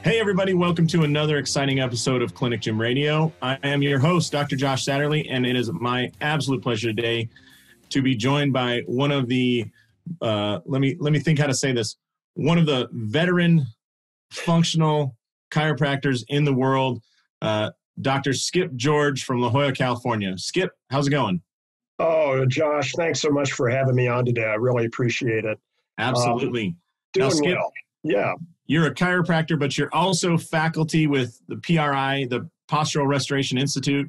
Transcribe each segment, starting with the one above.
Hey, everybody. Welcome to another exciting episode of Clinic Gym Radio. I am your host, Dr. Josh Satterley, and it is my absolute pleasure today to be joined by one of the, let me think how to say this, one of the veteran functional chiropractors in the world, Dr. Skip George from La Jolla, California. Skip, how's it going? Oh, Josh, thanks so much for having me on today. I really appreciate it. Absolutely. Doing now, Skip, well. Yeah. You're a chiropractor, but you're also faculty with the PRI, the Postural Restoration Institute,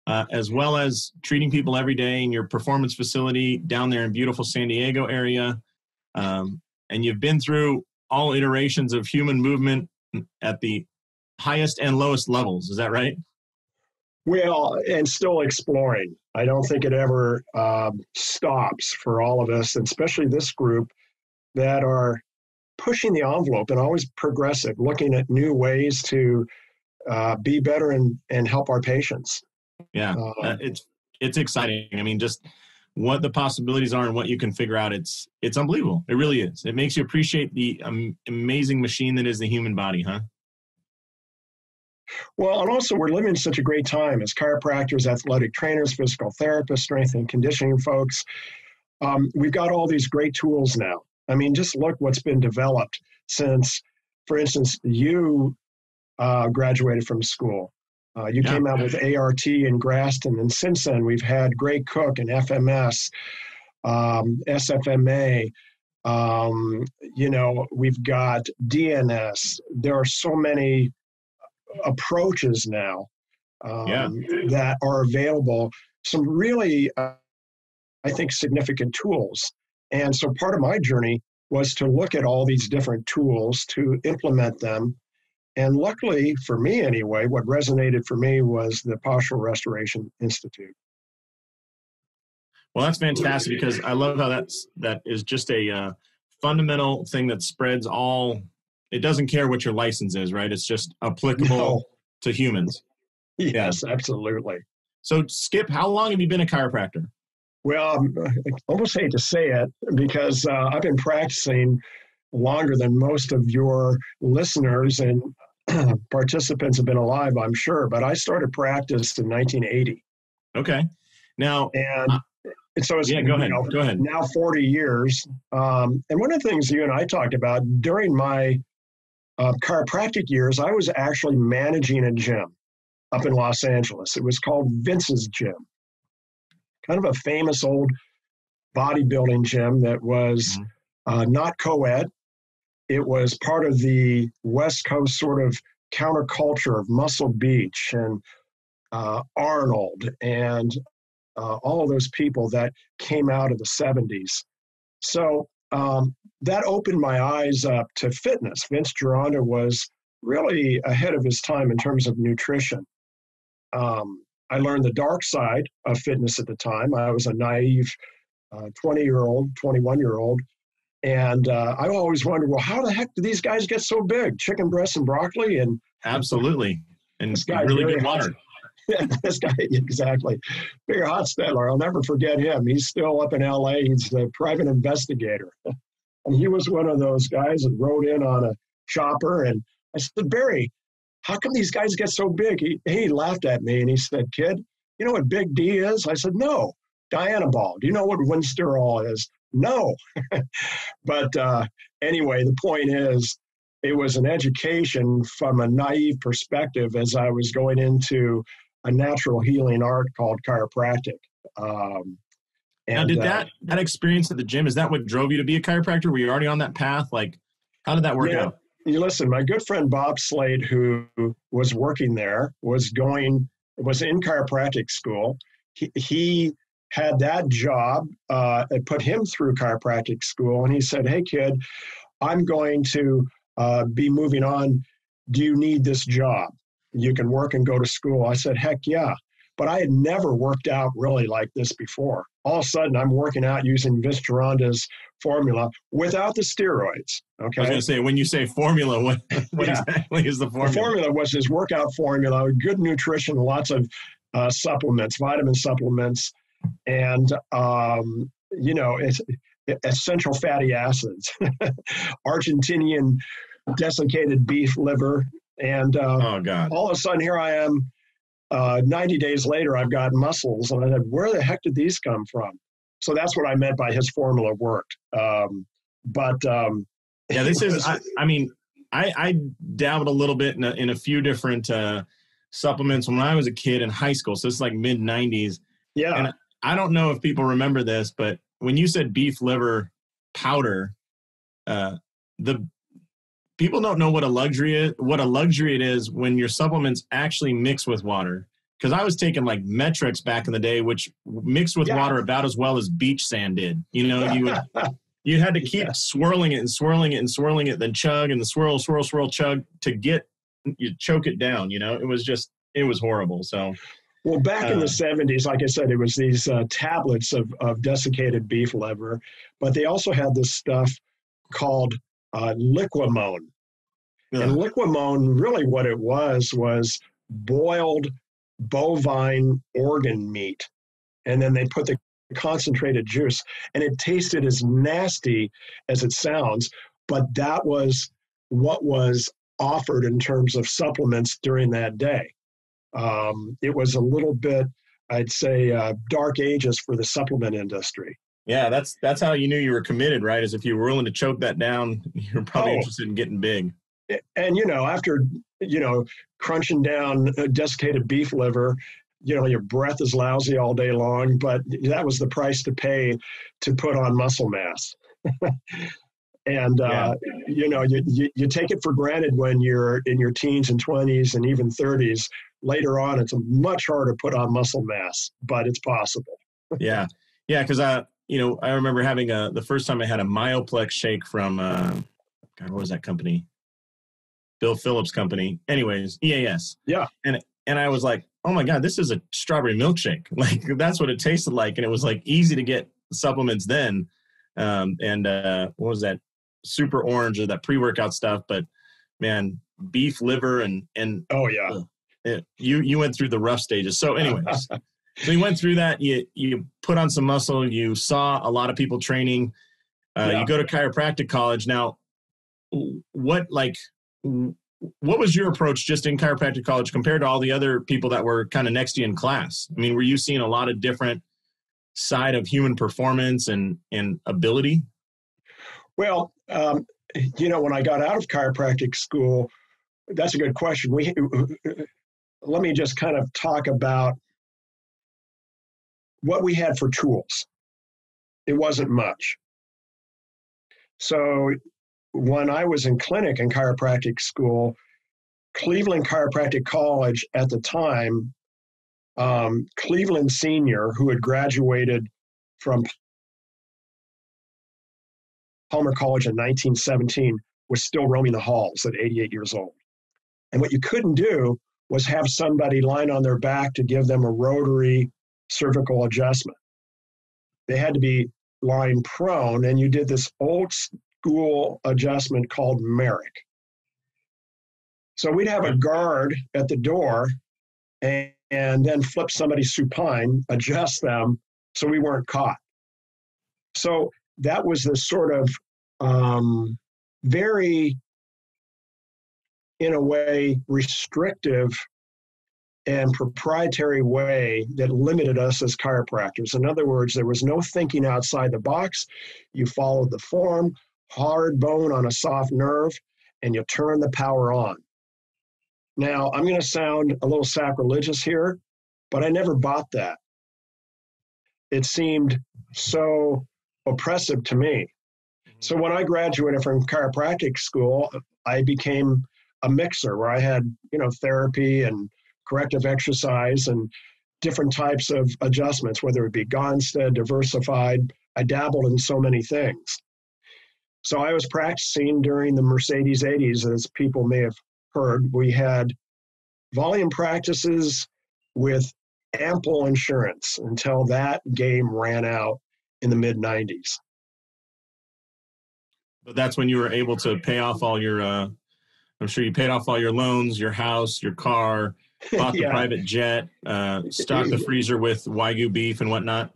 as well as treating people every day in your performance facility down there in beautiful San Diego area. And you've been through all iterations of human movement at the highest and lowest levels. Is that right? Well, and still exploring. I don't think it ever stops for all of us, and especially this group that are pushing the envelope and always progressive, looking at new ways to be better and help our patients. Yeah, it's exciting. I mean, just what the possibilities are and what you can figure out, it's unbelievable. It really is. It makes you appreciate the amazing machine that is the human body, huh? Well, and also we're living in such a great time as chiropractors, athletic trainers, physical therapists, strength and conditioning folks. We've got all these great tools now. I mean, just look what's been developed since, for instance, you graduated from school. You came out with ART and Graston, and since then we've had Gray Cook and FMS, SFMA. We've got DNS. There are so many approaches now that are available. Some really, I think, significant tools. And so part of my journey was to look at all these different tools, to implement them. And luckily, for me anyway, what resonated for me was the Postural Restoration Institute. Well, that's fantastic, because I love how that is just a fundamental thing that spreads all. It doesn't care what your license is, right? It's just applicable to humans. Yes, absolutely. So, Skip, how long have you been a chiropractor? Well, I almost hate to say it, because I've been practicing longer than most of your listeners and participants have been alive, I'm sure. But I started practice in 1980. Okay. Now, and so it's go ahead. Now 40 years. And one of the things you and I talked about during my chiropractic years, I was actually managing a gym up in Los Angeles. It was called Vince's Gym, kind of a famous old bodybuilding gym that was not co-ed. It was part of the West Coast sort of counterculture of Muscle Beach and Arnold and all of those people that came out of the 70s. So that opened my eyes up to fitness. Vince Gironda was really ahead of his time in terms of nutrition. I learned the dark side of fitness at the time. I was a naive 20-year-old, 21-year-old. And I always wondered, well, how the heck do these guys get so big? Chicken breasts and broccoli? And absolutely. And this guy really good water. This guy, exactly. Bigger Hostetler, I'll never forget him. He's still up in LA. He's the private investigator. And he was one of those guys that rode in on a chopper. And I said, Barry, how come these guys get so big? He laughed at me and he said, kid, you know what Big D is? I said, no. Dianabol. Do you know what Winsterol is? No. But anyway, the point is, it was an education from a naive perspective as I was going into a natural healing art called chiropractic. Now, did that experience at the gym, is that what drove you to be a chiropractor? Were you already on that path? Like, how did that work out? You listen, my good friend Bob Slade, who was working there, was in chiropractic school. He had that job. It put him through chiropractic school, and he said, hey, kid, I'm going to be moving on. Do you need this job? You can work and go to school. I said, heck yeah. But I had never worked out really like this before. All of a sudden, I'm working out using Vince Gironda's formula without the steroids. Okay. I was going to say, when you say formula, what exactly is the formula? The formula was his workout formula, good nutrition, lots of supplements, vitamin supplements, and, it's essential fatty acids, Argentinian desiccated beef liver. And Oh God. all of a sudden, here I am. 90 days later, I've got muscles. And I said, where the heck did these come from? So that's what I meant by his formula worked. Yeah, this is, I dabbled a little bit in a few different supplements when I was a kid in high school. So it's like mid 90s. Yeah. And I don't know if people remember this, but when you said beef liver powder, the people don't know what a luxury it is when your supplements actually mix with water. Because I was taking like Metrix back in the day, which mixed with water about as well as beach sand did. You know, you had to keep swirling it and swirling it and swirling it, then chug and the swirl, chug to you choke it down. You know, it was horrible. So, well, back in the 70s, like I said, it was these tablets of desiccated beef liver, but they also had this stuff called Liquimone. And Liquimone, really what it was boiled bovine organ meat. And then they put the concentrated juice, and it tasted as nasty as it sounds, but that was what was offered in terms of supplements during that day. It was a little bit, I'd say, dark ages for the supplement industry. Yeah, that's how you knew you were committed, right? As if you were willing to choke that down, you're probably interested in getting big. And, after, crunching down desiccated beef liver, your breath is lousy all day long, but that was the price to pay to put on muscle mass. And, you take it for granted when you're in your teens and 20s and even 30s. Later on, it's much harder to put on muscle mass, but it's possible. Yeah. Yeah. Because, I remember having the first time I had a Myoplex shake from, what was that company? Bill Phillips' company. Anyways, EAS. Yeah. And I was like, oh my God, this is a strawberry milkshake. Like that's what it tasted like. And it was like easy to get supplements then. What was that? Super orange or that pre-workout stuff. But man, beef liver and oh yeah. You went through the rough stages. So anyways, so you went through that, you put on some muscle, you saw a lot of people training, you go to chiropractic college. Now, what was your approach just in chiropractic college compared to all the other people that were kind of next to you in class? I mean, were you seeing a lot of different side of human performance and ability? Well, when I got out of chiropractic school, that's a good question. Let me just kind of talk about what we had for tools. It wasn't much. So when I was in clinic in chiropractic school, Cleveland Chiropractic College at the time, Cleveland Senior, who had graduated from Palmer College in 1917, was still roaming the halls at 88 years old. And what you couldn't do was have somebody lying on their back to give them a rotary cervical adjustment. They had to be lying prone, and you did this old school adjustment called Merrick. So we'd have a guard at the door and then flip somebody supine, adjust them so we weren't caught. So that was the sort of very, in a way, restrictive and proprietary way that limited us as chiropractors. In other words, there was no thinking outside the box. You followed the form, hard bone on a soft nerve, and you turn the power on. Now, I'm going to sound a little sacrilegious here, but I never bought that. It seemed so oppressive to me. So when I graduated from chiropractic school, I became a mixer where I had, therapy and corrective exercise and different types of adjustments, whether it be Gonstead, diversified. I dabbled in so many things. So I was practicing during the Mercedes 80s, as people may have heard. We had volume practices with ample insurance until that game ran out in the mid 90s. But that's when you were able to pay off all your, I'm sure you paid off all your loans, your house, your car, bought the private jet, stocked the freezer with Wagyu beef and whatnot.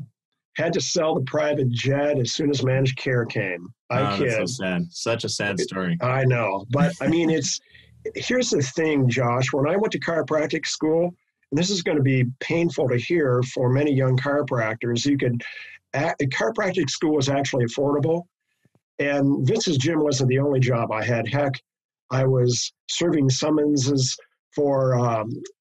Had to sell the private jet as soon as managed care came. I kid. That's so sad. Such a sad story. I know. But I mean, here's the thing, Josh. When I went to chiropractic school, and this is going to be painful to hear for many young chiropractors, chiropractic school was actually affordable. And Vince's gym wasn't the only job I had. Heck, I was serving summonses for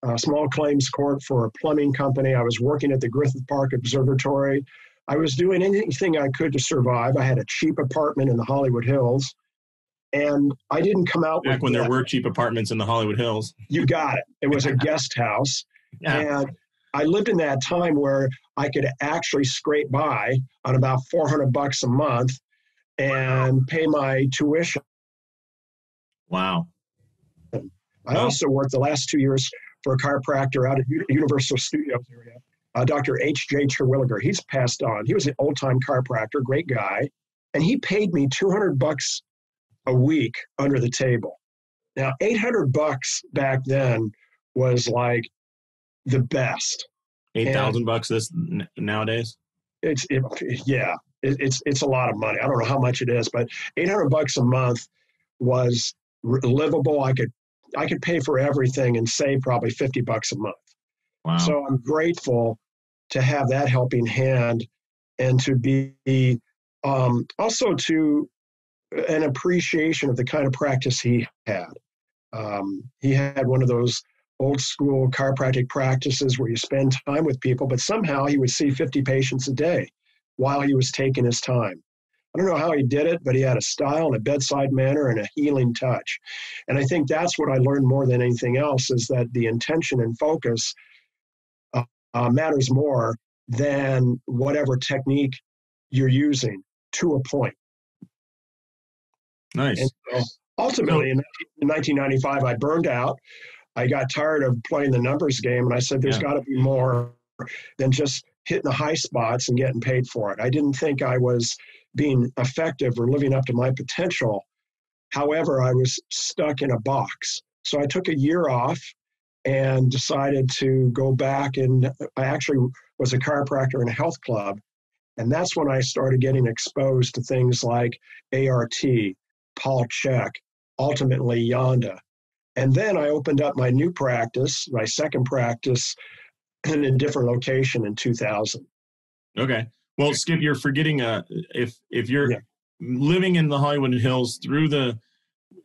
a small claims court for a plumbing company. I was working at the Griffith Park Observatory. I was doing anything I could to survive. I had a cheap apartment in the Hollywood Hills, and I didn't come out back when there were cheap apartments in the Hollywood Hills. You got it. It was a guest house. Yeah. And I lived in that time where I could actually scrape by on about $400 a month and pay my tuition. Wow. I also worked the last 2 years for a chiropractor out at Universal Studios area, Dr. H.J. Terwilliger. He's passed on. He was an old-time chiropractor, great guy, and he paid me $200 a week under the table. Now, $800 back then was like the best. $8,000 nowadays? It's a lot of money. I don't know how much it is, but $800 a month was livable. I could pay for everything and save probably $50 a month. Wow. So I'm grateful to have that helping hand and to be also to an appreciation of the kind of practice he had. He had one of those old school chiropractic practices where you spend time with people, but somehow he would see 50 patients a day while he was taking his time. I don't know how he did it, but he had a style and a bedside manner and a healing touch. And I think that's what I learned more than anything else, is that the intention and focus matters more than whatever technique you're using, to a point. Nice. And so ultimately, in 1995, I burned out. I got tired of playing the numbers game, and I said, there's got to be more than just hitting the high spots and getting paid for it. I didn't think I was being effective or living up to my potential. However, I was stuck in a box. So I took a year off and decided to go back, and I actually was a chiropractor in a health club. And that's when I started getting exposed to things like ART, Paul Chek, ultimately Yonda. And then I opened up my new practice, my second practice, in a different location in 2000. Okay. Well, Skip, you're forgetting if you're living in the Hollywood Hills through the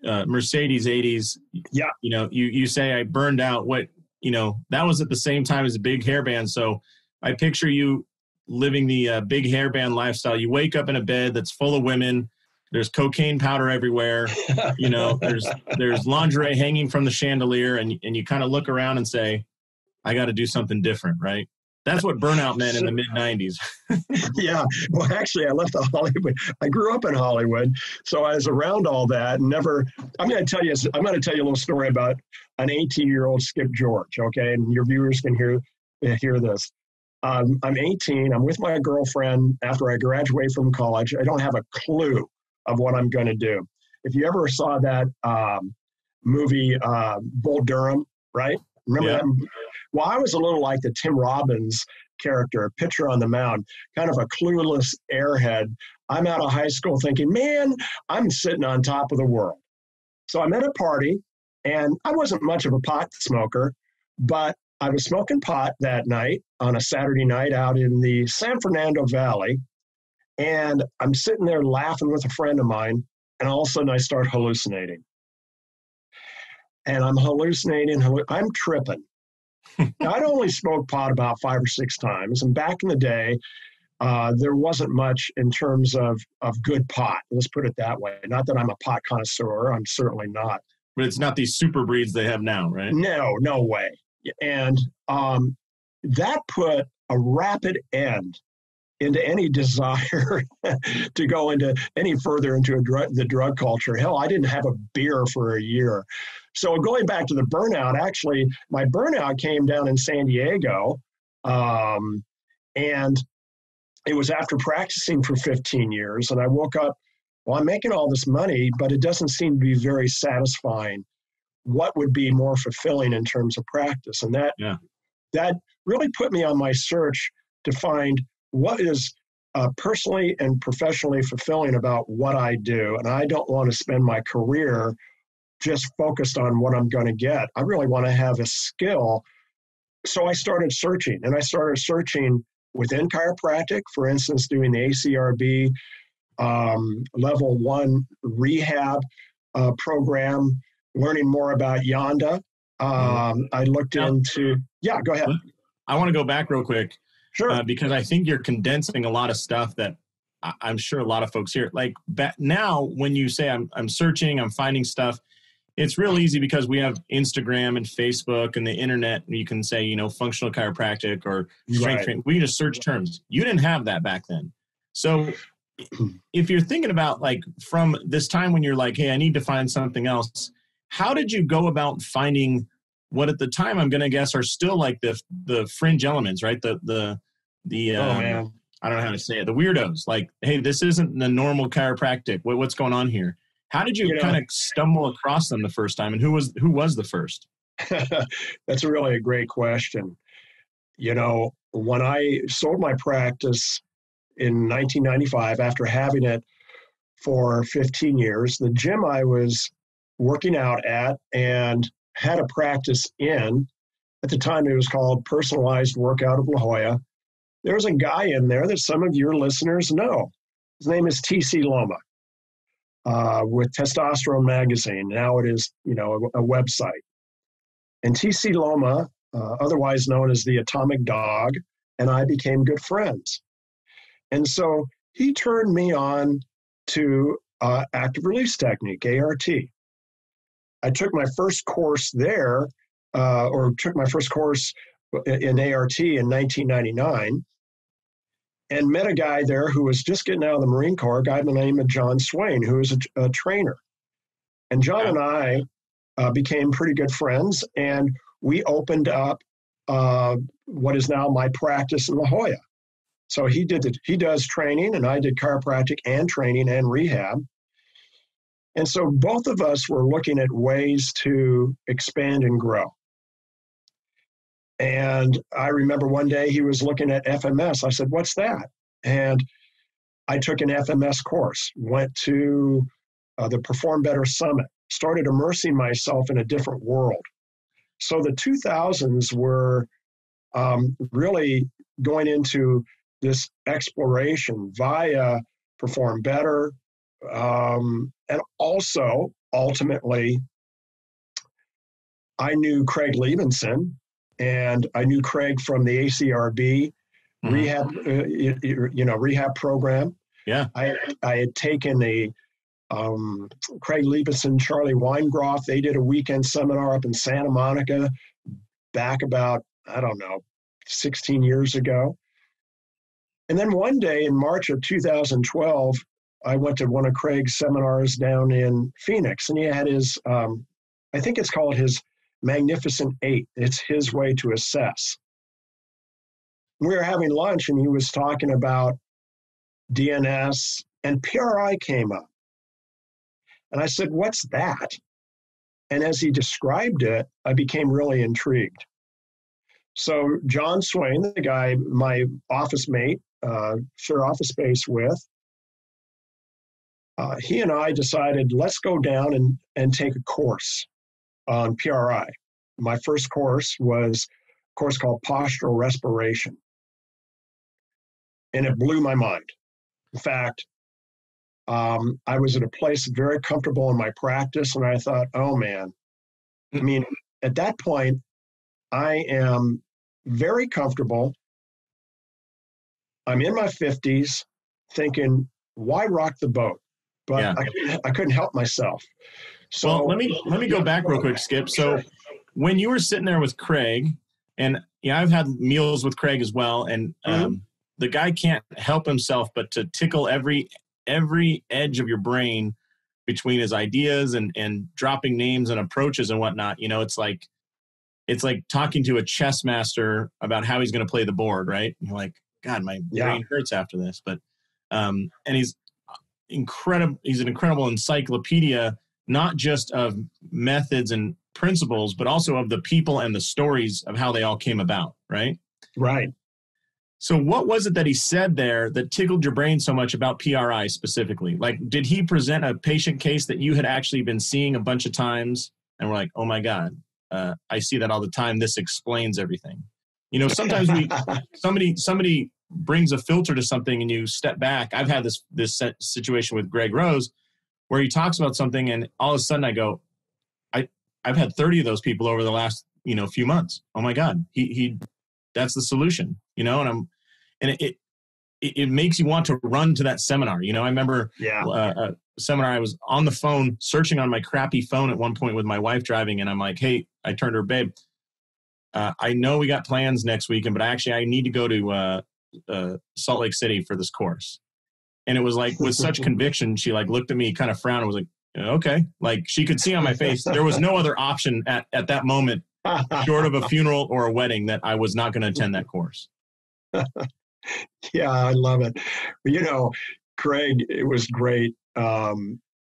Mercedes 80s, you say I burned out. That was at the same time as a big hairband. So I picture you living the big hairband lifestyle. You wake up in a bed that's full of women. There's cocaine powder everywhere. There's lingerie hanging from the chandelier, and you kind of look around and say, I got to do something different, right? That's what burnout meant in the mid-90s. Yeah. Well, actually, I left Hollywood. I grew up in Hollywood, so I was around all that. I'm going to tell you a little story about an 18-year-old Skip George, okay? And your viewers can hear this. I'm 18. I'm with my girlfriend after I graduate from college. I don't have a clue of what I'm going to do. If you ever saw that movie, Bull Durham, right? Remember that? Well, I was a little like the Tim Robbins character, Pitcher on the Mound, kind of a clueless airhead. I'm out of high school thinking, man, I'm sitting on top of the world. So I'm at a party, and I wasn't much of a pot smoker, but I was smoking pot that night on a Saturday night out in the San Fernando Valley. And I'm sitting there laughing with a friend of mine, and all of a sudden I start hallucinating. And I'm hallucinating, I'm tripping. Now, I'd only smoked pot about 5 or 6 times, and back in the day, there wasn't much in terms of good pot. Let's put it that way. Not that I'm a pot connoisseur, I'm certainly not. But it's not these super breeds they have now, right? No way. And that put a rapid end into any desire to go into any further into the drug culture. Hell, I didn't have a beer for a year. So going back to the burnout, actually, my burnout came down in San Diego, and it was after practicing for 15 years. And I woke up, well, I'm making all this money, but it doesn't seem to be very satisfying. What would be more fulfilling in terms of practice? And that really put me on my search to find what is personally and professionally fulfilling about what I do. And I don't want to spend my career just focused on what I'm going to get. I really want to have a skill. So I started searching, and I started searching within chiropractic, for instance, doing the ACRB level 1 rehab program, learning more about Yanda. I looked into, yeah, go ahead. I want to go back real quick. Sure. Because I think you're condensing a lot of stuff that I'm sure a lot of folks here. Like now, when you say I'm searching, I'm finding stuff, it's real easy because we have Instagram and Facebook and the internet. And you can say, you know, functional chiropractic or strength training. We just search terms. You didn't have that back then. So if you're thinking about like from this time when you're like, hey, I need to find something else, how did you go about finding what at the time I'm going to guess are still like the fringe elements, right? The man. I don't know how to say it. The weirdos, like, hey, this isn't the normal chiropractic. What's going on here? How did you kind of stumble across them the first time, and who was the first? That's really a great question. You know, when I sold my practice in 1995, after having it for 15 years, the gym I was working out at and had a practice in, at the time it was called Personalized Workout of La Jolla. There was a guy in there that some of your listeners know. His name is TC Loma, with Testosterone Magazine. Now it is, you know, a website. And TC Loma, otherwise known as the Atomic Dog, and I became good friends. And so he turned me on to active release technique, ART. I took my first course there, took my first course in ART in 1999, and met a guy there who was just getting out of the Marine Corps, a guy by the name of John Swain, who was a trainer. And John and I became pretty good friends, and we opened up what is now my practice in La Jolla. So he does training, and I did chiropractic and training and rehab. And so both of us were looking at ways to expand and grow. And I remember one day he was looking at FMS. I said, "What's that?" And I took an FMS course, went to the Perform Better Summit, started immersing myself in a different world. So the 2000s were really going into this exploration via Perform Better, and also ultimately I knew Craig Liebenson, and I knew Craig from the ACRB rehab, rehab program. Yeah, I had taken Craig Liebenson, Charlie Weingroff. They did a weekend seminar up in Santa Monica back about, 16 years ago. And then one day in March of 2012, I went to one of Craig's seminars down in Phoenix, and he had his, I think it's called his Magnificent Eight. It's his way to assess. We were having lunch, and he was talking about DNS, and PRI came up. And I said, "What's that?" And as he described it, I became really intrigued. So John Swain, the guy, my office mate, share office space with, he and I decided, let's go down and take a course on PRI. My first course was a course called Postural Respiration. And it blew my mind. In fact, I was at a place very comfortable in my practice, and I thought, oh man, I mean, at that point, I am very comfortable. I'm in my 50s thinking, why rock the boat? But I couldn't help myself. So well, let me go back real quick, Skip. So when you were sitting there with Craig, and I've had meals with Craig as well, and the guy can't help himself but to tickle every edge of your brain between his ideas and dropping names and approaches and whatnot. You know, it's like talking to a chess master about how he's going to play the board, right? And you're like, God, my brain hurts after this. But and he's incredible. He's an incredible encyclopedia, not just of methods and principles, but also of the people and the stories of how they all came about, right? Right. So what was it that he said there that tickled your brain so much about PRI specifically? Like, did he present a patient case that you had actually been seeing a bunch of times and we're like, oh my God, I see that all the time. This explains everything. You know, sometimes somebody brings a filter to something and you step back. I've had this situation with Greg Rose where he talks about something and all of a sudden I go, I've had 30 of those people over the last, few months. Oh my God, he that's the solution, and it makes you want to run to that seminar. I remember a seminar, I was on the phone searching on my crappy phone at one point with my wife driving. And I'm like, hey, I turned to her, babe, I know we got plans next weekend, but I need to go to Salt Lake City for this course. And it was like with such conviction, she like looked at me, kind of frowned, and was like, okay. Like she could see on my face, there was no other option at that moment, short of a funeral or a wedding, that I was not going to attend that course. Yeah, I love it. Craig, it was great.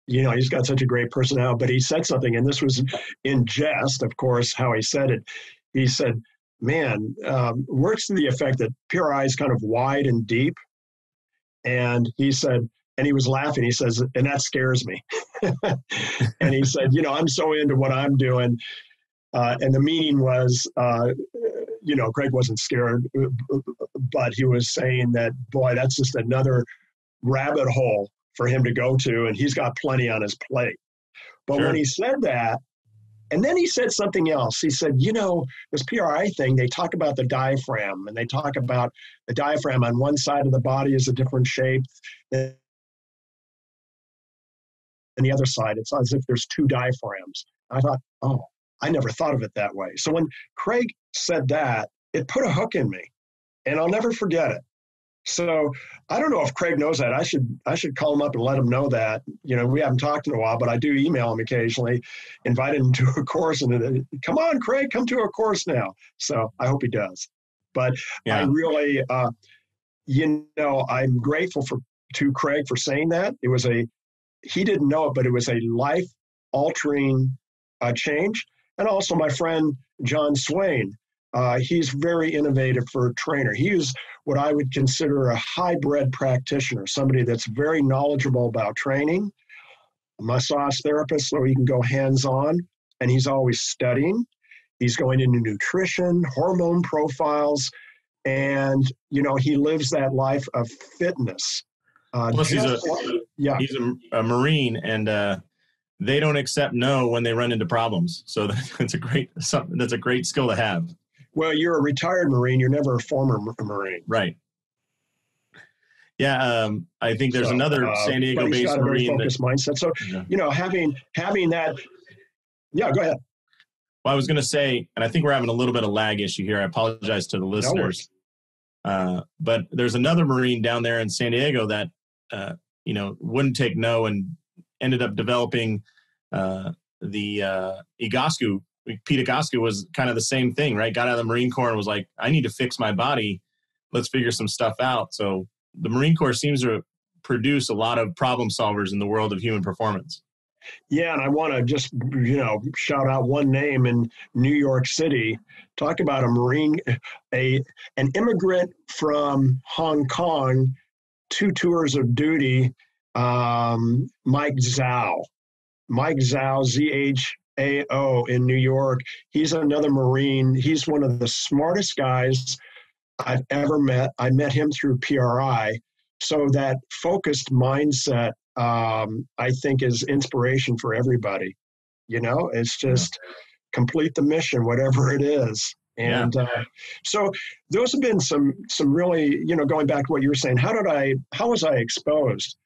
He's got such a great personality, but he said something, and this was in jest, of course, how he said it. He said, man, works to the effect that PRI is kind of wide and deep. And he said, and he was laughing, he says, and that scares me. And he said, I'm so into what I'm doing. And the meaning was, Craig wasn't scared, but he was saying that, boy, that's just another rabbit hole for him to go to, and he's got plenty on his plate. But When he said that, and then he said something else. He said, this PRI thing, they talk about the diaphragm, and they talk about the diaphragm on one side of the body is a different shape than the other side. It's as if there's two diaphragms. I thought, oh, I never thought of it that way. So when Craig said that, it put a hook in me, and I'll never forget it. So I don't know if Craig knows that. I should call him up and let him know that. We haven't talked in a while, but I do email him occasionally, invite him to a course, and come on, Craig, come to a course now. So I hope he does. But I really, I'm grateful to Craig for saying that. He didn't know it, but it was a life-altering change. And also my friend, John Swain, he's very innovative for a trainer. He is what I would consider a hybrid practitioner, somebody that's very knowledgeable about training, a massage therapist, so he can go hands-on, and he's always studying. He's going into nutrition, hormone profiles, and, he lives that life of fitness. Plus, he's a Marine, and they don't accept no when they run into problems. So that's a great skill to have. Well, you're a retired Marine. You're never a former Marine. Right. Yeah. I think there's another San Diego-based got a very Marine. Focused mindset. So, having that. Yeah, go ahead. Well, I was going to say, and I think we're having a little bit of lag issue here. I apologize to the listeners. But there's another Marine down there in San Diego that, wouldn't take no and ended up developing the Egoscue. Pete Egoscue was kind of the same thing, right? Got out of the Marine Corps and was like, I need to fix my body. Let's figure some stuff out. So the Marine Corps seems to produce a lot of problem solvers in the world of human performance. Yeah, and I want to just, shout out one name in New York City. Talk about a Marine, an immigrant from Hong Kong, 2 tours of duty, Mike Zhao. Mike Zhao, ZHAO in New York. He's another Marine. He's one of the smartest guys I've ever met. I met him through PRI. So that focused mindset, I think, is inspiration for everybody. It's just complete the mission, whatever it is. And so those have been some really, going back to what you were saying, how was I exposed?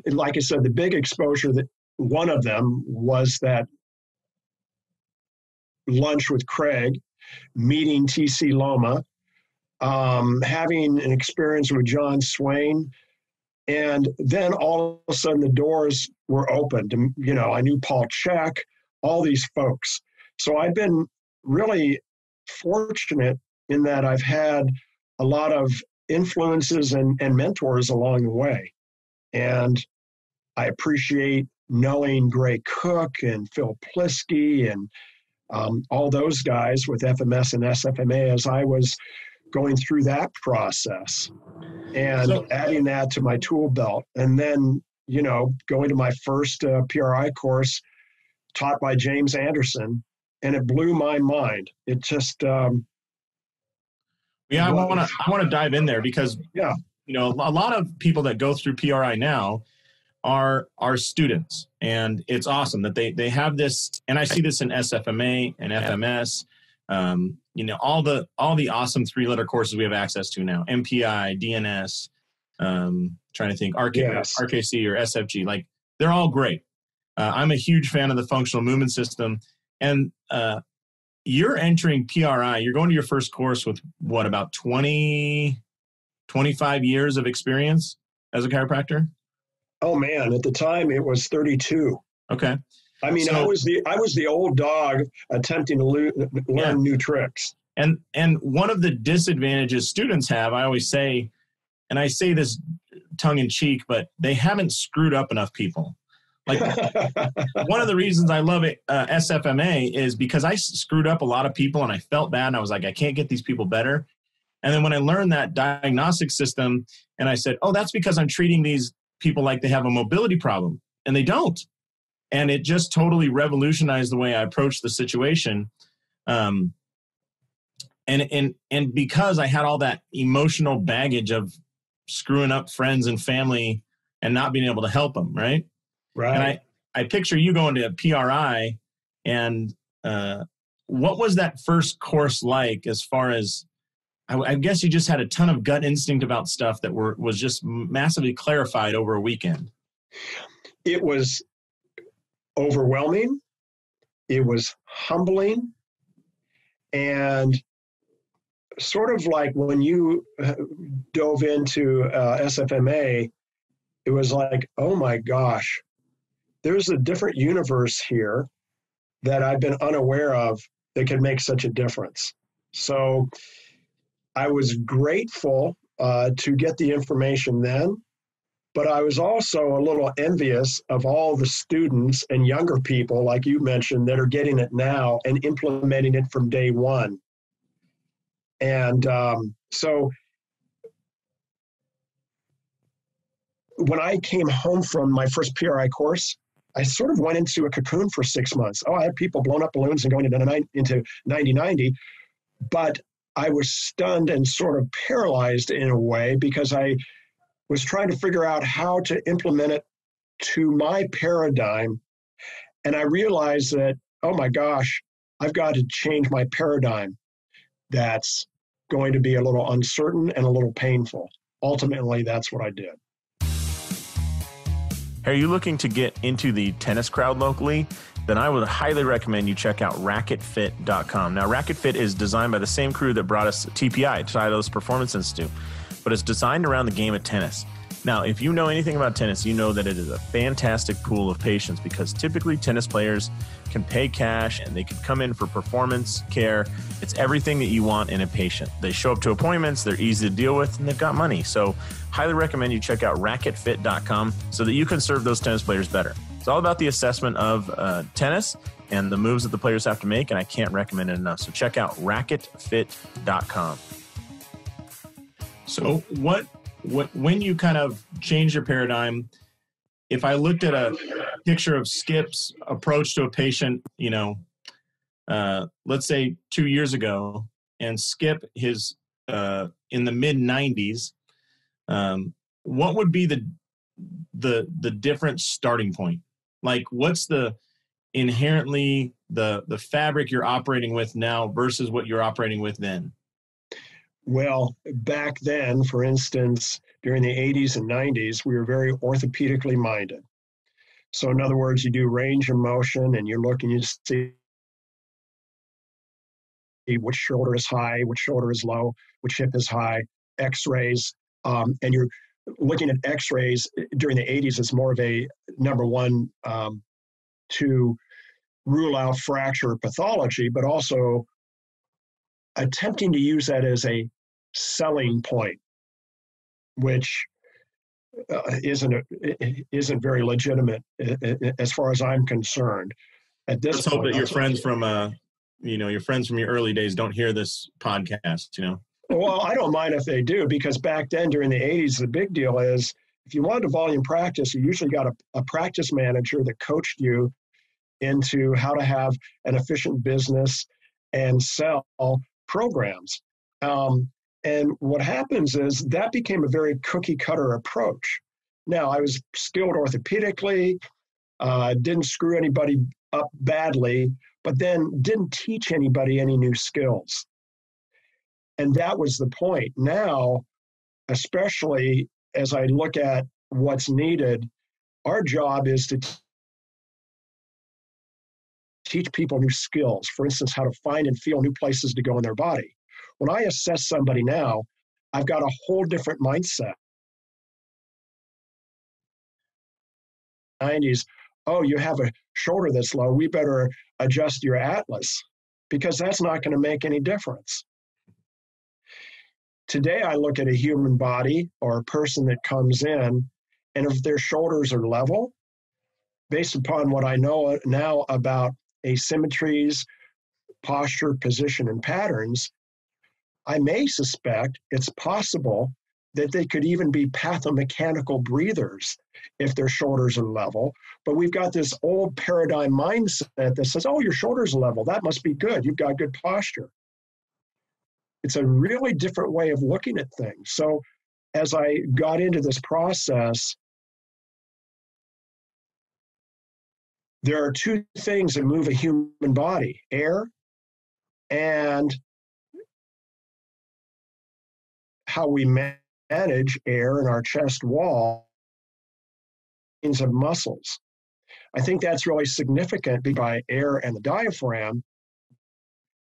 Like I said, the big exposure, that one of them was that lunch with Craig, meeting TC Loma, having an experience with John Swain, and then all of a sudden the doors were opened. I knew Paul Chek, all these folks. So I've been really fortunate in that I've had a lot of influences and mentors along the way. And I appreciate knowing Gray Cook and Phil Plisky and all those guys with FMS and SFMA as I was going through that process and adding that to my tool belt. And then, going to my first PRI course taught by James Anderson, and it blew my mind. It just, I want to dive in there because, yeah, a lot of people that go through PRI now are students, and it's awesome that they have this. And I see this in SFMA and FMS, all the awesome 3-letter courses we have access to now, MPI, DNS, trying to think, RKC or SFG, like they're all great. I'm a huge fan of the functional movement system, and you're entering PRI. You're going to your first course with what, about 20, 25 years of experience as a chiropractor? Oh man, at the time it was 32. Okay. I mean, I was the old dog attempting to learn new tricks. And one of the disadvantages students have, I always say, and I say this tongue in cheek, but they haven't screwed up enough people. Like one of the reasons I love it, SFMA, is because I screwed up a lot of people and I felt bad and I was like, I can't get these people better. And then when I learned that diagnostic system and I said, oh, that's because I'm treating these people like they have a mobility problem, and they don't. And it just totally revolutionized the way I approached the situation. And because I had all that emotional baggage of screwing up friends and family and not being able to help them, right? Right. And I picture you going to a PRI, and what was that first course like as far as, I guess you just had a ton of gut instinct about stuff that was just massively clarified over a weekend. It was overwhelming. It was humbling. And sort of like when you dove into SFMA, it was like, oh my gosh, there's a different universe here that I've been unaware of that could make such a difference. So I was grateful to get the information then, but I was also a little envious of all the students and younger people, like you mentioned, that are getting it now and implementing it from day one. And so when I came home from my first PRI course, I sort of went into a cocoon for 6 months. Oh, I had people blowing up balloons and going into 90-90, but I was stunned and sort of paralyzed in a way because I was trying to figure out how to implement it to my paradigm. And I realized that, oh my gosh, I've got to change my paradigm. That's going to be a little uncertain and a little painful. Ultimately, that's what I did. Are you looking to get into the tennis crowd locally? Then I would highly recommend you check out racketfit.com. Now, RacketFit is designed by the same crew that brought us TPI, Titleist Performance Institute, but it's designed around the game of tennis. Now, if you know anything about tennis, you know that it is a fantastic pool of patients because typically tennis players can pay cash and they can come in for performance care. It's everything that you want in a patient. They show up to appointments, they're easy to deal with, and they've got money. So highly recommend you check out racketfit.com so that you can serve those tennis players better. It's all about the assessment of tennis and the moves that the players have to make, and I can't recommend it enough. So check out racketfit.com. So when you kind of change your paradigm, if I looked at a picture of Skip's approach to a patient, let's say 2 years ago, and Skip his in the mid 90s, what would be the different starting point? Like, what's the inherently the fabric you're operating with now versus what you're operating with then? Well, back then, for instance, during the 80s and 90s, we were very orthopedically minded. So in other words, you do range of motion and you're looking, you see which shoulder is high, which shoulder is low, which hip is high, x-rays. And you're looking at x-rays during the 80s as more of a number one to rule out fracture pathology, but also attempting to use that as a selling point, which isn't very legitimate as far as I'm concerned. At this Let's hope that your friends from your friends from your early days don't hear this podcast, Well, I don't mind if they do, because back then during the 80s, the big deal is if you wanted to volume practice, you usually got a practice manager that coached you into how to have an efficient business and sell programs. And what happens is that became a very cookie cutter approach. Now, I was skilled orthopedically, didn't screw anybody up badly, but then didn't teach anybody any new skills. And that was the point. Now, especially as I look at what's needed, our job is to teach people new skills. For instance, how to find and feel new places to go in their body. When I assess somebody now, I've got a whole different mindset. 90s, oh, you have a shoulder that's low, we better adjust your atlas, because that's not going to make any difference. Today, I look at a human body or a person that comes in, and if their shoulders are level, based upon what I know now about asymmetries, posture, position, and patterns, I may suspect it's possible that they could even be pathomechanical breathers if their shoulders are level. But we've got this old paradigm mindset that says, oh, your shoulders are level. That must be good. You've got good posture. It's a really different way of looking at things. So as I got into this process, there are two things that move a human body: air and how we manage air in our chest wall of muscles. I think that's really significant because air and the diaphragm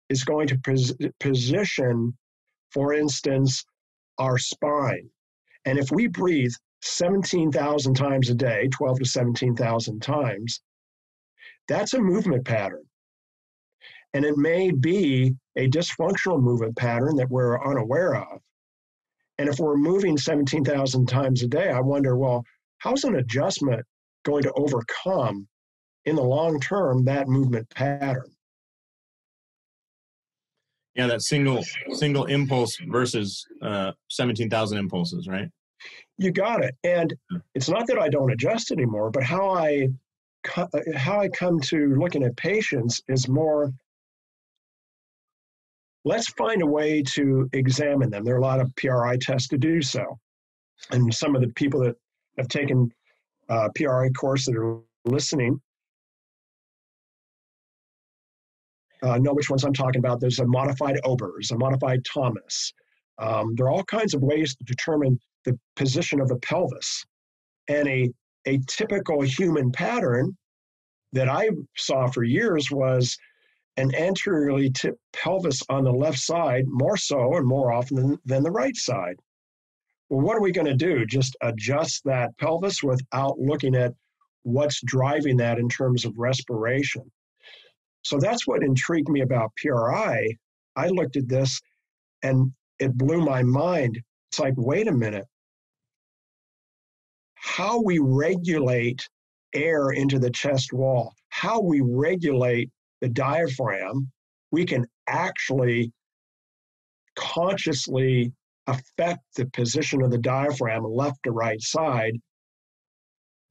is going to position, for instance, our spine. And if we breathe 17,000 times a day, 12 to 17,000 times, that's a movement pattern. And it may be a dysfunctional movement pattern that we're unaware of. And if we're moving 17,000 times a day, I wonder, well, how's an adjustment going to overcome in the long term that movement pattern? Yeah, that single impulse versus 17,000 impulses, right? You got it. And it's not that I don't adjust anymore, but how I come to looking at patients is more, let's find a way to examine them. There are a lot of PRI tests to do so. And some of the people that have taken PRI course that are listening know which ones I'm talking about. There's a modified Ober's, a modified Thomas. There are all kinds of ways to determine the position of the pelvis. And a typical human pattern that I saw for years was an anteriorly tipped pelvis on the left side, more so and more often than the right side. Well, what are we going to do? Just adjust that pelvis without looking at what's driving that in terms of respiration. So that's what intrigued me about PRI. I looked at this and it blew my mind. It's like, wait a minute. How we regulate air into the chest wall, how we regulate the diaphragm, we can actually consciously affect the position of the diaphragm left to right side.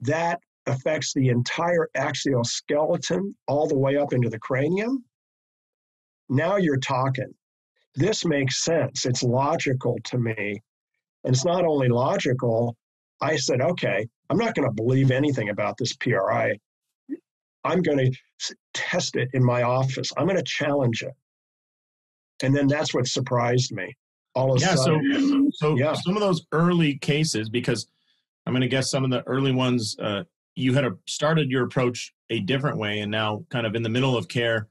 That affects the entire axial skeleton all the way up into the cranium. Now you're talking. This makes sense. It's logical to me. And it's not only logical, I said, okay, I'm not going to believe anything about this PRI. I'm going to test it in my office. I'm going to challenge it. And then that's what surprised me. All of a sudden. So some of those early cases, because I'm going to guess some of the early ones, you had started your approach a different way, and now kind of in the middle of care,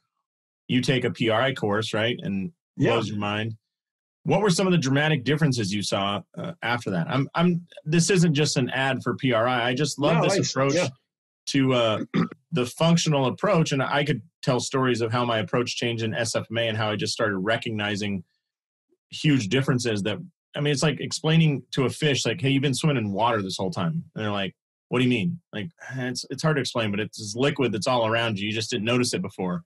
you take a PRI course, right? And blows your mind. What were some of the dramatic differences you saw after that? This isn't just an ad for PRI. I just love this approach to the functional approach. And I could tell stories of how my approach changed in SFMA and how I just started recognizing huge differences it's like explaining to a fish, like, hey, you've been swimming in water this whole time. And they're like, what do you mean? Like, it's hard to explain, but it's this liquid that's all around you. You just didn't notice it before.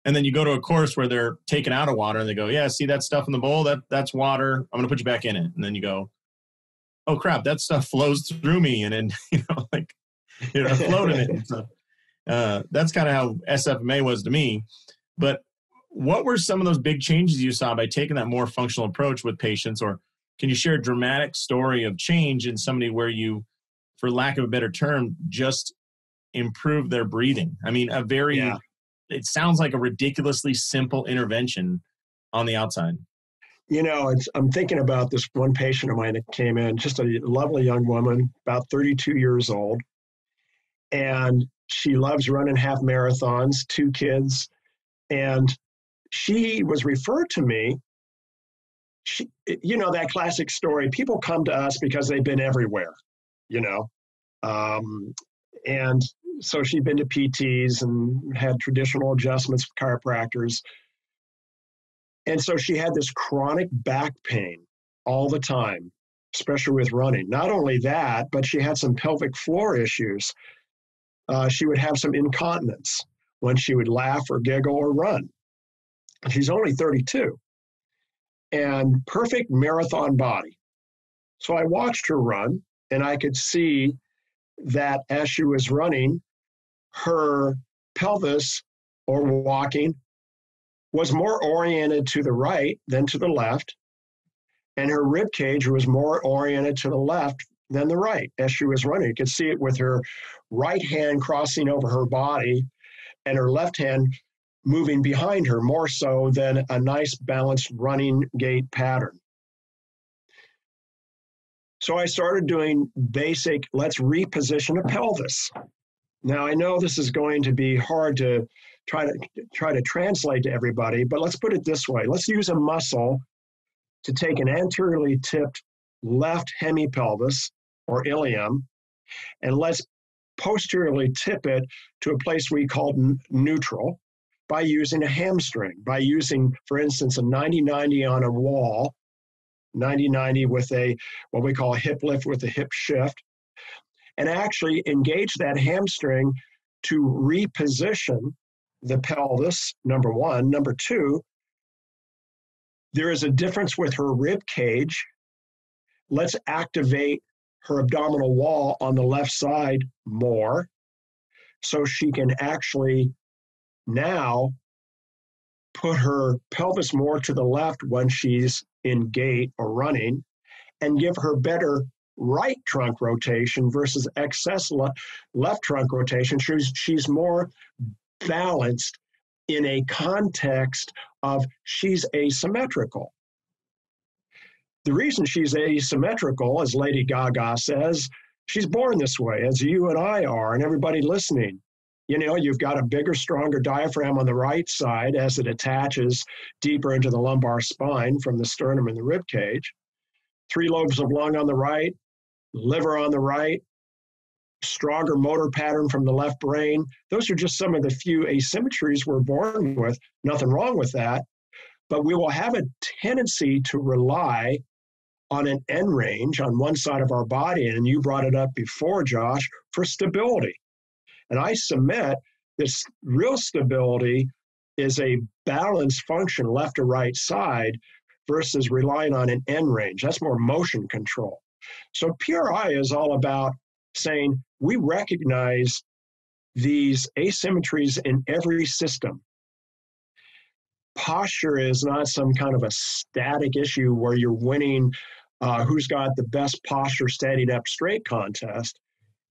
And then you go to a course where they're taken out of water and they go, yeah, see that stuff in the bowl? That's water. I'm going to put you back in it. And then you go, oh crap, that stuff flows through me. And then, I float in it. And so, that's kind of how SFMA was to me. But what were some of those big changes you saw by taking that more functional approach with patients? Or can you share a dramatic story of change in somebody where you, for lack of a better term, just improve their breathing? I mean, it sounds like a ridiculously simple intervention on the outside. I'm thinking about this one patient of mine that came in, just a lovely young woman, about 32 years old. And she loves running half marathons, 2 kids. And she was referred to me. That classic story, people come to us because they've been everywhere, and so she'd been to PTs and had traditional adjustments with chiropractors. And so she had this chronic back pain all the time, especially with running. Not only that, but she had some pelvic floor issues. She would have some incontinence when she would laugh or giggle or run. She's only 32 and perfect marathon body. So I watched her run, and I could see that as she was running, her pelvis or walking was more oriented to the right than to the left, and her rib cage was more oriented to the left than the right as she was running. You could see it with her right hand crossing over her body and her left hand moving behind her, more so than a nice balanced running gait pattern. So I started doing basic, let's reposition a pelvis. Now, I know this is going to be hard to try to translate to everybody, but let's put it this way. Let's use a muscle to take an anteriorly tipped left hemipelvis or ilium, and let's posteriorly tip it to a place we call neutral by using a hamstring, by using, for instance, a 90-90 on a wall, 90-90 with what we call a hip lift with a hip shift, and actually engage that hamstring to reposition the pelvis, number one. Number two, there is a difference with her rib cage. Let's activate her abdominal wall on the left side more so she can actually now put her pelvis more to the left when she's in gait or running, and give her better right trunk rotation versus excess left trunk rotation. She's more balanced in a context of she's asymmetrical. The reason she's asymmetrical, as Lady Gaga says, she's born this way, as you and I are, and everybody listening. You've got a bigger, stronger diaphragm on the right side as it attaches deeper into the lumbar spine from the sternum and the rib cage. 3 lobes of lung on the right, liver on the right, stronger motor pattern from the left brain. Those are just some of the few asymmetries we're born with. Nothing wrong with that. But we will have a tendency to rely on an end range on one side of our body, and you brought it up before, Josh, for stability. And I submit this real stability is a balanced function left to right side versus relying on an end range. That's more motion control. So PRI is all about saying we recognize these asymmetries in every system. Posture is not some kind of a static issue where you're winning who's got the best posture standing up straight contest.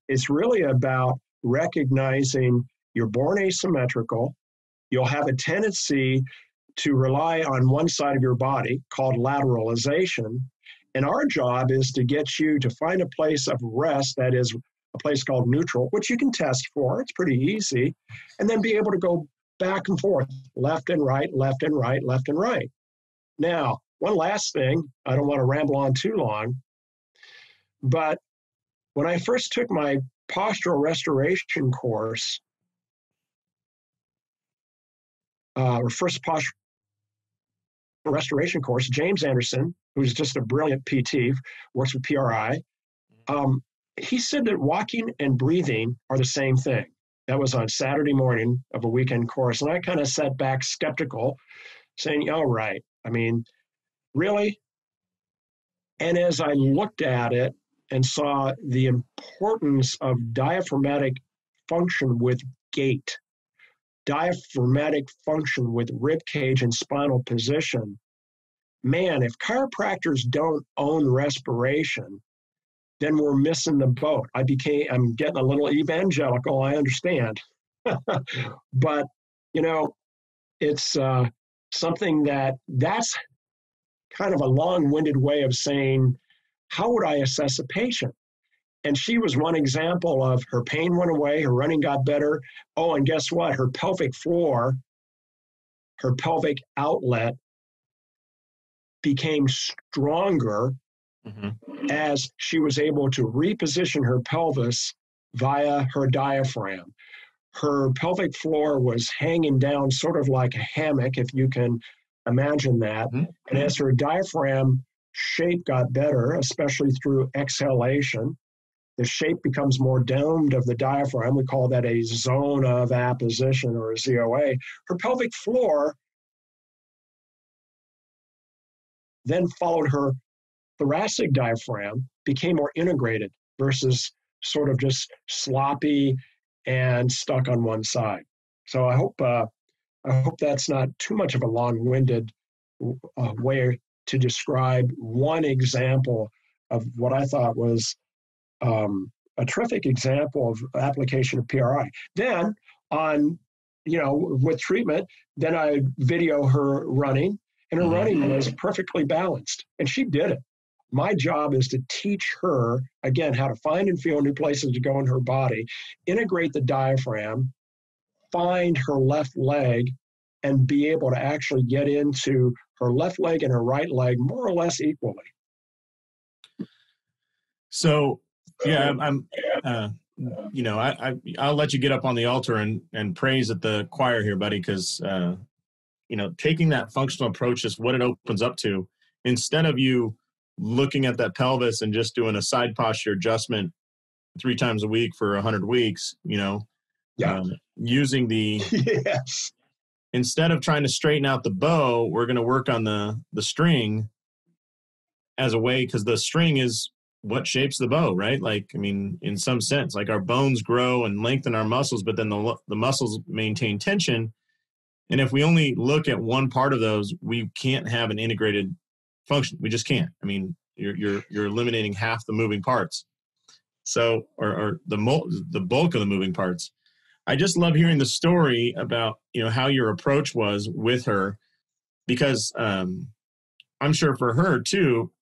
It's really about recognizing you're born asymmetrical. You'll have a tendency to rely on one side of your body called lateralization. And our job is to get you to find a place of rest that is a place called neutral, which you can test for. It's pretty easy. And then be able to go back and forth, left and right, left and right, left and right. Now, one last thing, I don't want to ramble on too long, but when I first took my postural restoration course, or first postural restoration course, James Anderson, who's just a brilliant PT, works with PRI, he said that walking and breathing are the same thing. That was on Saturday morning of a weekend course. And I kind of sat back skeptical, saying, all right, I mean, really? And as I looked at it and saw the importance of diaphragmatic function with gait, diaphragmatic function with rib cage and spinal position, man, if chiropractors don't own respiration, then we're missing the boat. I'm getting a little evangelical, I understand. But, it's something that's kind of a long-winded way of saying, how would I assess a patient? And she was one example of her pain went away, her running got better. Oh, and guess what? Her pelvic floor, her pelvic outlet became stronger as she was able to reposition her pelvis via her diaphragm. Her pelvic floor was hanging down sort of like a hammock, if you can imagine that. And as her diaphragm shape got better, especially through exhalation, the shape becomes more domed of the diaphragm. We call that a zone of apposition, or a ZOA. Her pelvic floor then followed her thoracic diaphragm, became more integrated versus sort of just sloppy and stuck on one side. So I hope that's not too much of a long-winded way to describe one example of what I thought was a terrific example of application of PRI. Then with treatment, then I video her running, and her running was perfectly balanced, and she did it. My job is to teach her, again, how to find and feel new places to go in her body, integrate the diaphragm, find her left leg, and be able to actually get into her left leg and her right leg more or less equally. So, yeah, I'll let you get up on the altar and praise at the choir here, buddy, because, taking that functional approach is what it opens up to. Instead of you looking at that pelvis and just doing a side posture adjustment 3 times a week for 100 weeks, using the, yes. Instead of trying to straighten out the bow, we're going to work on the string as a way, because the string is what shapes the bow, right? Like, I mean, in some sense, like our bones grow and lengthen our muscles, but then the muscles maintain tension. And if we only look at one part of those, we can't have an integrated function. We just can't. I mean, you're eliminating half the moving parts. So, or the bulk of the moving parts. I just love hearing the story about, how your approach was with her, because I'm sure for her too,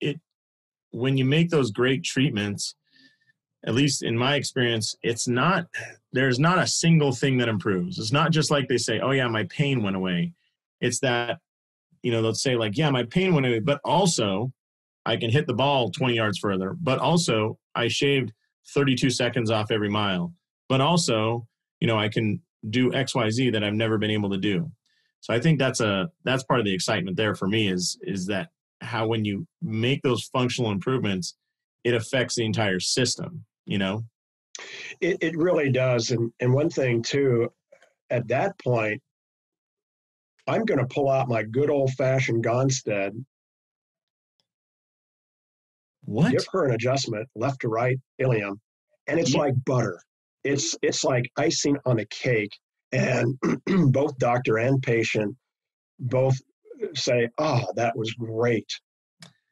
when you make those great treatments, at least in my experience, there's not a single thing that improves. It's not just like they say, oh yeah, my pain went away. It's that, they'll say like, yeah, my pain went away, but also I can hit the ball 20 yards further, but also I shaved 32 seconds off every mile, but also, I can do X, Y, Z that I've never been able to do. So I think that's part of the excitement there for me is that how, when you make those functional improvements, it affects the entire system, It really does. And one thing too, at that point, I'm going to pull out my good old fashioned Gonstead. What? Give her an adjustment, left to right, ilium, and it's like butter. It's like icing on a cake. And both doctor and patient both say, oh, that was great.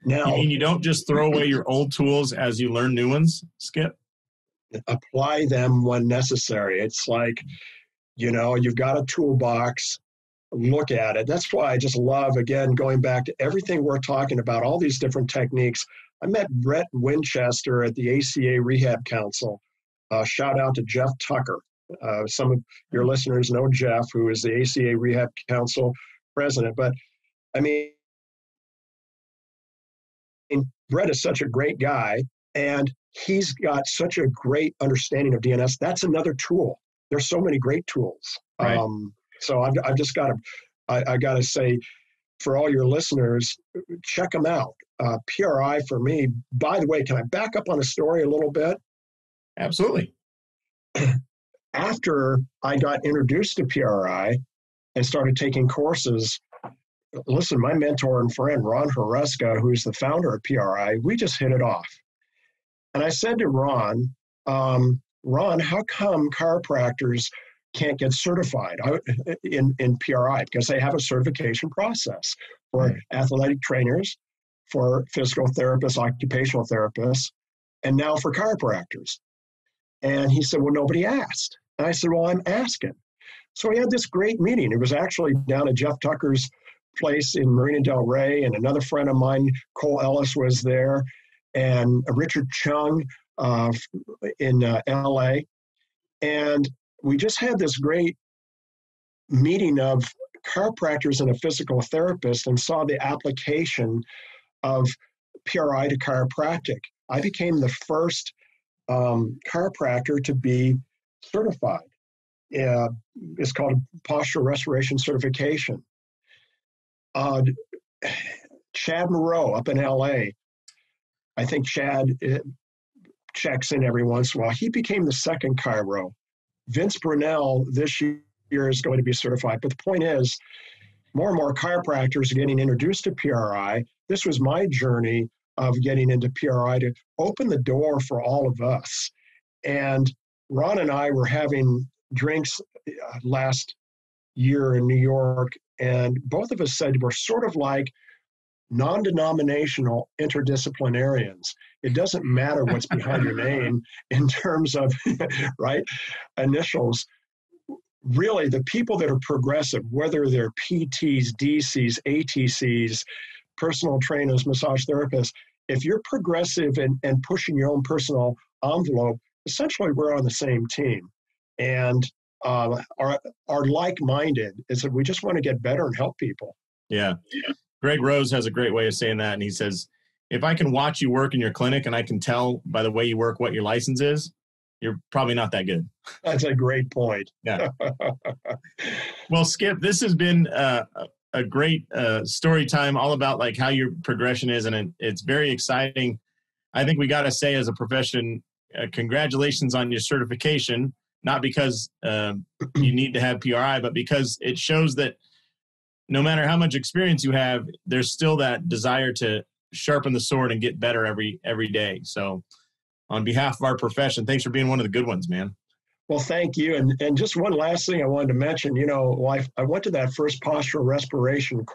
Now, you mean you don't just throw away your old tools as you learn new ones, Skip? Apply them when necessary. It's like, you've got a toolbox, look at it. That's why I just love, again, going back to everything we're talking about, all these different techniques. I met Brett Winchester at the ACA Rehab Council. Shout out to Jeff Tucker. Some of your listeners know Jeff, who is the ACA Rehab Council president. But I mean, Brett is such a great guy, and he's got such a great understanding of DNS. That's another tool. There's so many great tools. Right. So I've just got to, I got to say, for all your listeners, check them out. PRI for me. By the way, can I back up on a story a little bit? Absolutely. After I got introduced to PRI and started taking courses, listen, my mentor and friend, Ron Hureska, who's the founder of PRI, we just hit it off. And I said to Ron, Ron, how come chiropractors can't get certified in PRI? Because they have a certification process for athletic trainers, for physical therapists, occupational therapists, and now for chiropractors. And he said, well, nobody asked. And I said, well, I'm asking. So we had this great meeting. It was actually down at Jeff Tucker's place in Marina Del Rey, and another friend of mine, Cole Ellis, was there, and Richard Chung in LA. And we just had this great meeting of chiropractors and a physical therapist and saw the application of PRI to chiropractic. I became the first chiropractor to be certified. It's called a postural restoration certification. Chad Moreau up in LA, I think Chad checks in every once in a while. He became the second chiro. Vince Brunel this year is going to be certified. But the point is, more and more chiropractors are getting introduced to PRI. This was my journey of getting into PRI to open the door for all of us. And Ron and I were having drinks last year in New York, and both of us said we're sort of like non-denominational interdisciplinarians. It doesn't matter what's behind your name in terms of, right, initials. Really, the people that are progressive, whether they're PTs, DCs, ATCs, personal trainers, massage therapists, if you're progressive and pushing your own personal envelope, essentially we're on the same team. And are like-minded is that we just want to get better and help people. Yeah. Greg Rose has a great way of saying that. And he says, if I can watch you work in your clinic and I can tell by the way you work what your license is, you're probably not that good. That's a great point. Yeah. Well, Skip, this has been a great story time, all about like how your progression is. And it's very exciting. I think we got to say as a profession, congratulations on your certification, not because you need to have PRI, but because it shows that no matter how much experience you have, there's still that desire to sharpen the sword and get better every day. So on behalf of our profession, thanks for being one of the good ones, man. Well, thank you. And just one last thing I wanted to mention, I went to that first postural respiration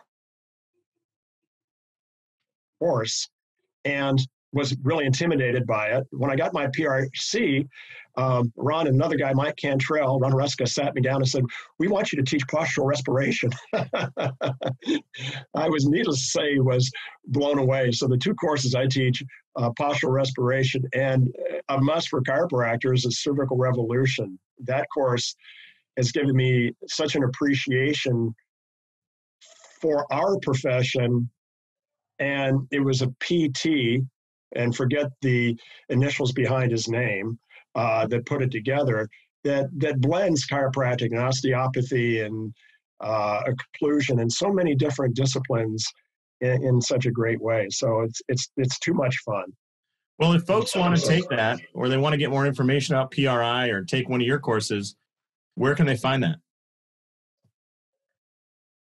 course and was really intimidated by it. When I got my PRC, Ron and another guy, Mike Cantrell, Ron Ruska, sat me down and said, we want you to teach postural respiration. I was, needless to say, was blown away. So the two courses I teach, postural respiration and a must for chiropractors is cervical revolution. That course has given me such an appreciation for our profession. And it was a PT, and forget the initials behind his name, that put it together, that blends chiropractic and osteopathy and occlusion and so many different disciplines in such a great way. So it's too much fun. Well, if folks want to take that, or they want to get more information about PRI or take one of your courses, where can they find that?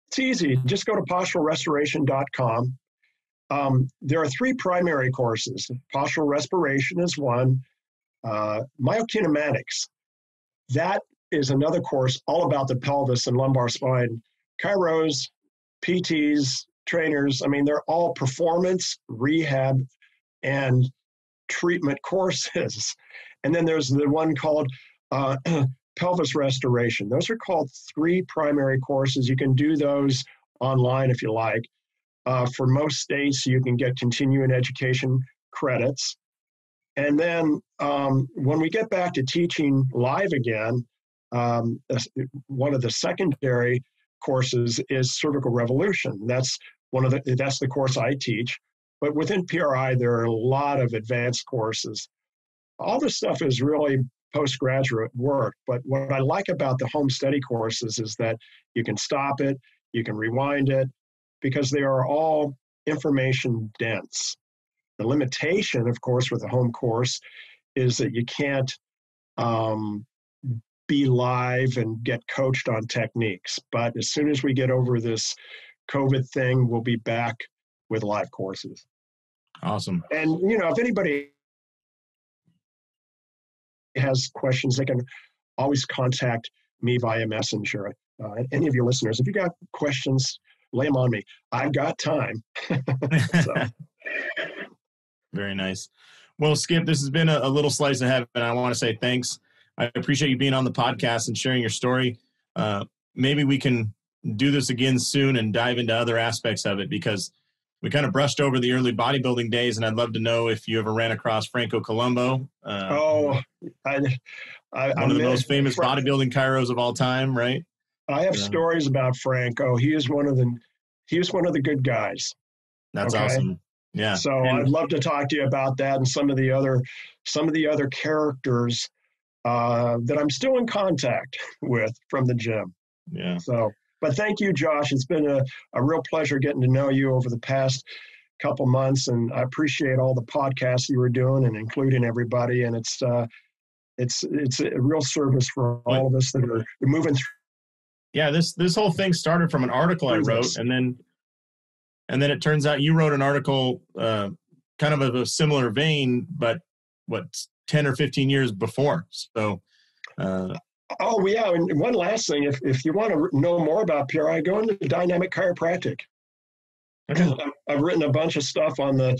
It's easy. Just go to posturalrestoration.com. There are three primary courses. Postural respiration is one. Myokinematics, that is another course all about the pelvis and lumbar spine. Chiros, PTs, trainers, they're all performance, rehab, and treatment courses. And then there's the one called pelvis restoration. Those are called three primary courses. You can do those online if you like. For most states, you can get continuing education credits. And then when we get back to teaching live again, one of the secondary courses is cervical revolution. That's the course I teach. But within PRI, there are a lot of advanced courses. All this stuff is really postgraduate work. But what I like about the home study courses is that you can stop it, you can rewind it, because they are all information dense. The limitation, of course, with a home course is that you can't be live and get coached on techniques. But as soon as we get over this COVID thing, we'll be back with live courses. Awesome. And, if anybody has questions, they can always contact me via Messenger. Any of your listeners, if you got questions, lay them on me. I've got time. So. Very nice. Well, Skip, this has been a little slice of heaven. I want to say thanks. I appreciate you being on the podcast and sharing your story. Maybe we can do this again soon and dive into other aspects of it, because we kind of brushed over the early bodybuilding days, and I'd love to know if you ever ran across Franco Colombo. One of the most famous bodybuilding chiros of all time, right? I have stories about Franco. He is one of the good guys. That's awesome. Yeah. So I'd love to talk to you about that and some of the other characters that I'm still in contact with from the gym. Yeah. So, but thank you, Josh. It's been a real pleasure getting to know you over the past couple months, and I appreciate all the podcasts you were doing and including everybody. And it's a real service for all of us that are moving through. Yeah, this whole thing started from an article I wrote, and then it turns out you wrote an article kind of a similar vein, but 10 or 15 years before. So oh yeah, and one last thing, if you want to know more about PRI, go into Dynamic Chiropractic. Okay. I've written a bunch of stuff on the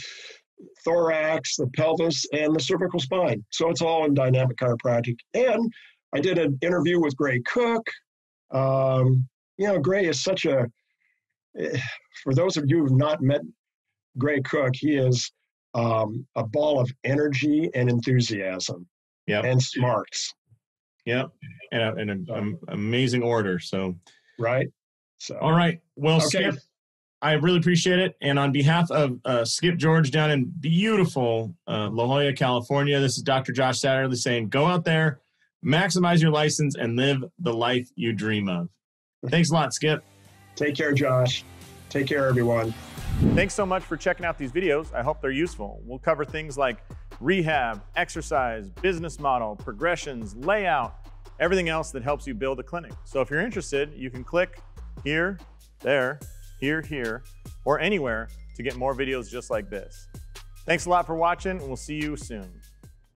thorax, the pelvis, and the cervical spine. So it's all in Dynamic Chiropractic. And I did an interview with Gray Cook. Gray is such for those of you who have not met Gray Cook, he is a ball of energy and enthusiasm. Yep. And smarts. Yep. And an amazing order. So, right. So, all right. Well, okay. Skip, I really appreciate it. And on behalf of Skip George down in beautiful La Jolla, California, this is Dr. Josh Satterley saying, go out there, maximize your license, and live the life you dream of. Thanks a lot, Skip. Take care, Josh. Take care, everyone. Thanks so much for checking out these videos. I hope they're useful. We'll cover things like rehab, exercise, business model, progressions, layout, everything else that helps you build a clinic. So if you're interested, you can click here, there, here, or anywhere to get more videos just like this. Thanks a lot for watching, and we'll see you soon.